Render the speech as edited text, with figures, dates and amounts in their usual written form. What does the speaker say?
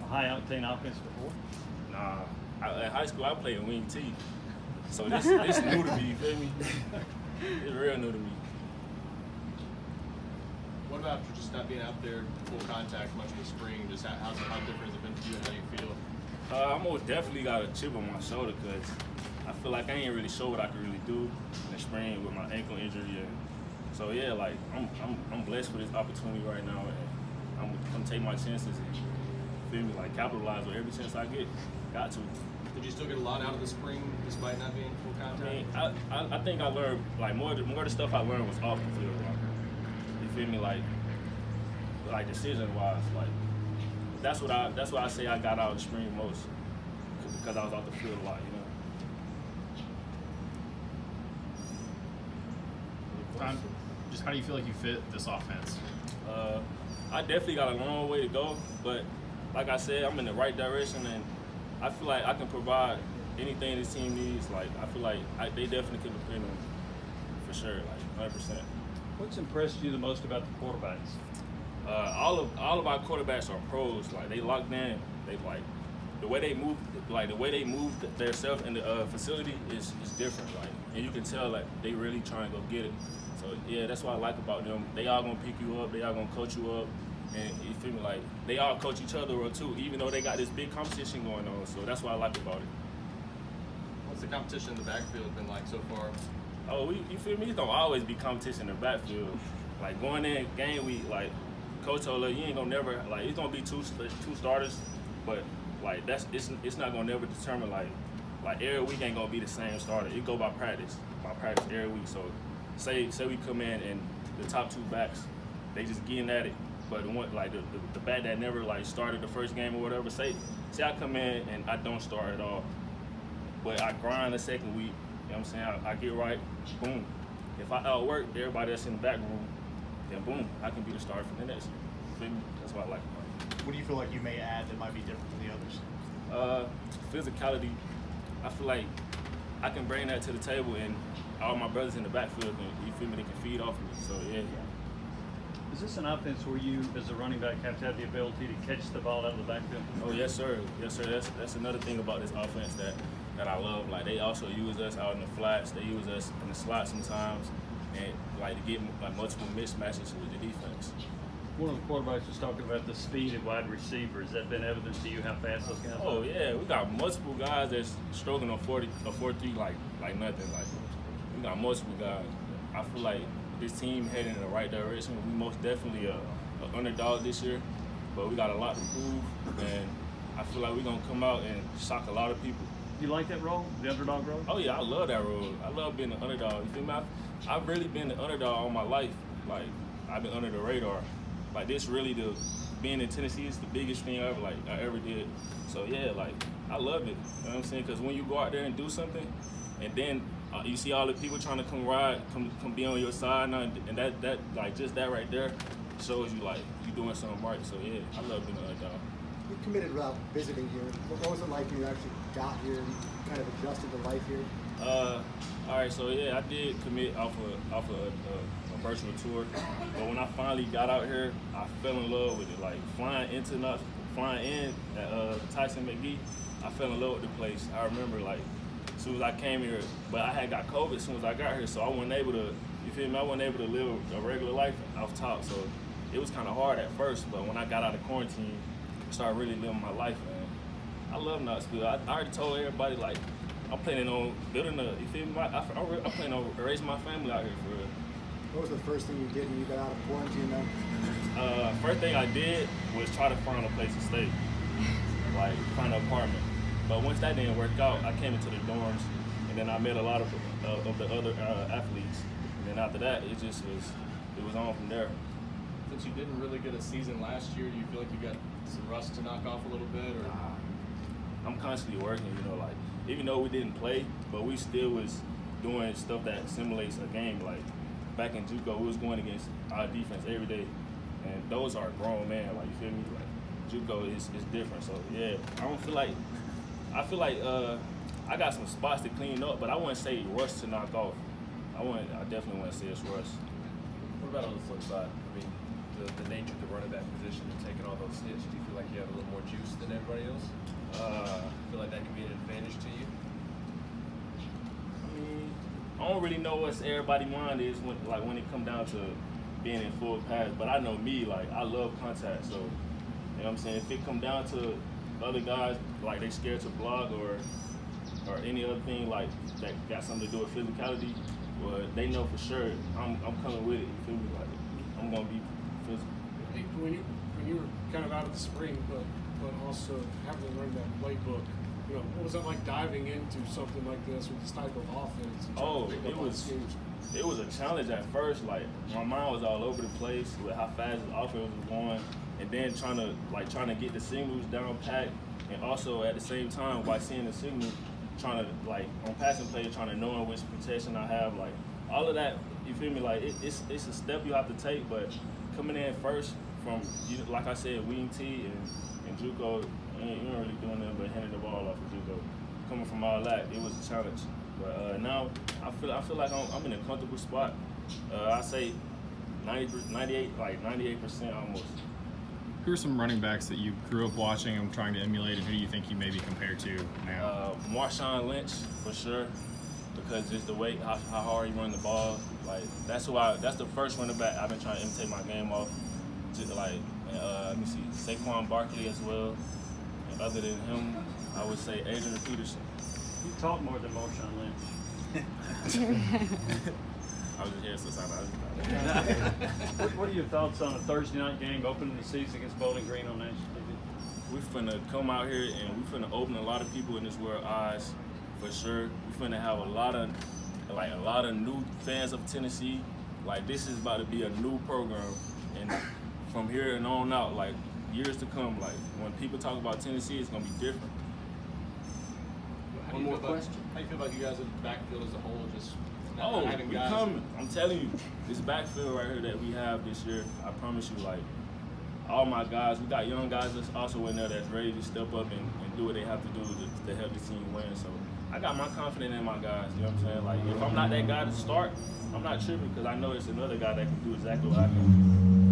high octane offense before? Nah, in high school I played wing T, so this new to me. You feel me? It's real new to me. What about just not being out there full contact much in the spring? Just how different has it been for you, and how do you feel? I most definitely got a chip on my shoulder because I feel like I ain't really sure what I could really do in the spring with my ankle injury. And so yeah, like I'm blessed for this opportunity right now, and I'm taking my chances and feel me, like capitalize on every chance I get. Got to. Did you still get a lot out of the spring despite not being full contact? I mean, I think I learned like more of the stuff I learned was off the field. You feel me, like decision wise, like that's what I say I got out of the spring most because I was off the field a lot, you know. Just how do you feel like you fit this offense? I definitely got a long way to go, but like I said, I'm in the right direction, and I feel like I can provide anything this team needs. Like I feel like they definitely can depend on me for sure, like 100%. What's impressed you the most about the quarterbacks? All of our quarterbacks are pros. Like they locked in. They like the way they move. Like the way they move themselves in the facility is different. Like, and you can tell like they really trying to go get it. So yeah, that's what I like about them. They all gonna pick you up. They all gonna coach you up. And you feel me? Like they all coach each other up too, even though they got this big competition going on. So that's what I like about it. What's the competition in the backfield been like so far? Oh, you feel me? It's don't always be competition in the backfield. Like going in game week, like coach told us, you ain't gonna never like it's gonna be two starters, but like it's not gonna never determine like every week ain't gonna be the same starter. It go by practice every week. So say we come in and the top two backs, they just getting at it. But the one like the back that never like started the first game or whatever, say I come in and I don't start at all, but I grind the second week. You know what I'm saying? I get right, boom. If I outwork everybody that's in the back room, then boom, I can be the starter for the next year. Feel me? That's what I like about it. What do you feel like you may add that might be different from the others? Physicality. I feel like I can bring that to the table, and all my brothers in the backfield, you feel me, they can feed off of me. So yeah. Is this an offense where you, as a running back, have to have the ability to catch the ball out of the backfield? Oh yes, sir. Yes, sir. That's another thing about this offense that I love. Like they also use us out in the flats. They use us in the slot sometimes, and like to get like multiple mismatches with the defense. One of the quarterbacks was talking about the speed of wide receivers. Has that been evidence to you how fast those guys are? Oh yeah, we got multiple guys that's struggling on 40 or 43 like nothing. Like we got multiple guys. I feel like this team heading in the right direction. We most definitely an underdog this year, but we got a lot to prove, and I feel like we're gonna come out and shock a lot of people. You like that role, the underdog role? Oh yeah, I love that role. I love being the underdog. You feel me? I've really been the underdog all my life. Like I've been under the radar. Like this really being in Tennessee is the biggest thing I ever did. So yeah, like I love it. You know what I'm saying? Because when you go out there and do something, and then you see all the people trying to come be on your side now, and that like just that right there shows you like you doing something right. So yeah, I love being an underdog. You committed without visiting here. What was it like when you actually got here and kind of adjusted to life here? All right, so yeah, I did commit off a virtual tour, but when I finally got out here, I fell in love with it. Like flying in at Tyson McGee, I fell in love with the place. I remember like as soon as I came here, but I had got COVID as soon as I got here, so I wasn't able to. You feel me? I wasn't able to live a regular life off top, so it was kind of hard at first. But when I got out of quarantine, I started really living my life, man. I love Knoxville. I already told everybody like I'm planning on building you feel me? I'm planning on raising my family out here for real. What was the first thing you did when you got out of quarantine then? First thing I did was try to find a place to stay, like find an apartment. But once that didn't work out, I came into the dorms, and then I met a lot of the other athletes. And then after that, it was on from there. Since you didn't really get a season last year, do you feel like you got some rust to knock off a little bit? Or? I'm constantly working, you know, like even though we didn't play, but we still was doing stuff that simulates a game. Like back in JUCO, we was going against our defense every day, and those are grown men. Like you feel me? Like JUCO is different. So yeah, I feel like I got some spots to clean up, but I wouldn't say rust to knock off. I definitely wouldn't say it's rust. What about on the flip side? I mean, the nature of the running back position and taking all those hits, do you feel like you have a little more juice than everybody else? Feel like that could be an advantage to you? I mean, I don't really know what everybody's mind is when it come down to being in full pass, but I know me, like, I love contact, so, you know what I'm saying? If it come down to other guys, like, they scared to block or any other thing, like, that got something to do with physicality, well, they know for sure I'm coming with it, you feel me? Like, I'm gonna be physical. Hey, when you were kind of out of the spring, but also having to learn that playbook, you know, what was that like diving into something like this with this type of offense? Oh, it was a challenge at first. Like, my mind was all over the place with how fast the offense was going, and then trying to get the signals down packed, and also at the same time while seeing the signal, trying to, like, on passing plays, trying to know which protection I have, like, all of that. You feel me? Like, it's a step you have to take, but coming in first from, like I said, wing T and JUCO, you ain't really doing nothing but handing the ball off of JUCO. Coming from all that, it was a challenge. But now I feel like I'm in a comfortable spot. I say 98% almost. Who are some running backs that you grew up watching and trying to emulate, and who do you think you may be compared to now? Marshawn Lynch for sure, because just the way how hard he run the ball. Like, that's the first running back I've been trying to imitate my game off. Just like, let me see, Saquon Barkley as well. And other than him, I would say Adrian Peterson. You talk more than Marshawn Lynch. I was just here since I What are your thoughts on a Thursday night game opening the season against Bowling Green on national TV? We finna come out here and we finna open a lot of people in this world eyes, for sure. We finna have a lot of new fans of Tennessee. Like, this is about to be a new program, and from here and on out, like, years to come, like, when people talk about Tennessee, it's gonna be different. One more question. How do you feel about you guys in the backfield as a whole? Just Oh, having we guys. coming. I'm telling you, this backfield right here that we have this year, I promise you, like, all my guys, we got young guys that's also in there that's ready to step up and do what they have to do to help the team win. So I got my confidence in my guys, you know what I'm saying? Like, if I'm not that guy to start, I'm not tripping, because I know it's another guy that can do exactly what I can.